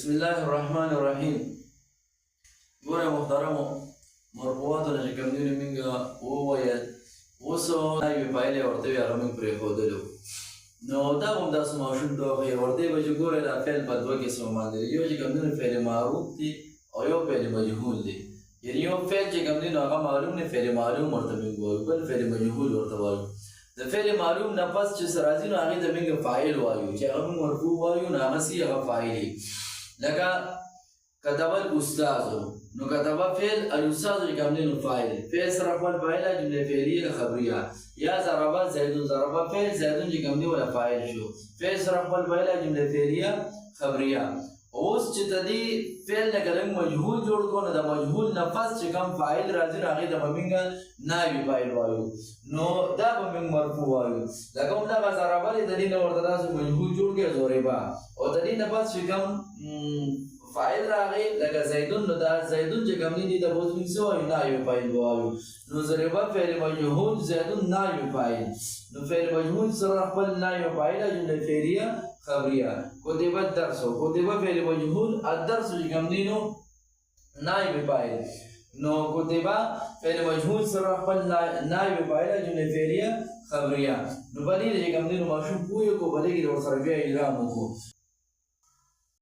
بسم الله الرحمن الرحيم. ګوره محترمو مرغوباتو چې کوم دي موږ وویل اوس نوې پایلې ورته ویل موږ پرېښودلو نو دا هم داسې ماشوم ته وښیي ورته به چې ګوره دا فعل په دوه قسمه باندې دی. یو چې کوم دی فعل معروف دی او یو فعل مجهول دی. یعنې یو فعل چې کوم دی نو هغه معلوم دی، فعل معلوم ورته موږ وایو، بل فعل مجهول ورته وایو. د فعل معلوم نه پس چې څه راځي نو هغې ته موږ فاعل وایو، چې هغه موږ مرفوع وایو نو هغسې هغه فاعل وي. لکه كتب الأستاذ نو كتب فعل الأستاذ اللي كاملين فاعل فعل صرف والفاعل جملة فعلية خبرية. يا ضرب زيد ضرب فعل زيد اللي كاملين ولا فاعل شو فعل صرف والفاعل جملة فعلية خبرية. اوس چې تدې فعل نه کلم مجهول جوړ کو نو د مجهول نفس چې کوم فاعل راځي نو هغې ته به موږ نایب فاعل وایو، نو دا به موږ مرفوع وایو. لکه همدغه ضربه دی، د دې نه ورته داسې مجهول جوړ کړي ضربه، او د دې نه پس چې کوم فاعل راغی لکه زیدون، نو دا زیدون چې کوم دی د اوس موږ څه وایو نایب فاعل وایو. نو ضربه فعل مجهول زیدون نایب فاعل، نو فعل مجهول سره خپل نایب فاعل جمله فعلیه خبرية. كتب الدرس كتب فعل مجهول الدرس جملينو نائب فاعل، نو كتب فعل مجهول سره خپل نائب فاعل جمله فعليه خبريه. نو بلې جملينو ماشوم پوهه کو بلې کې ور سره بیا اعلان وکړو.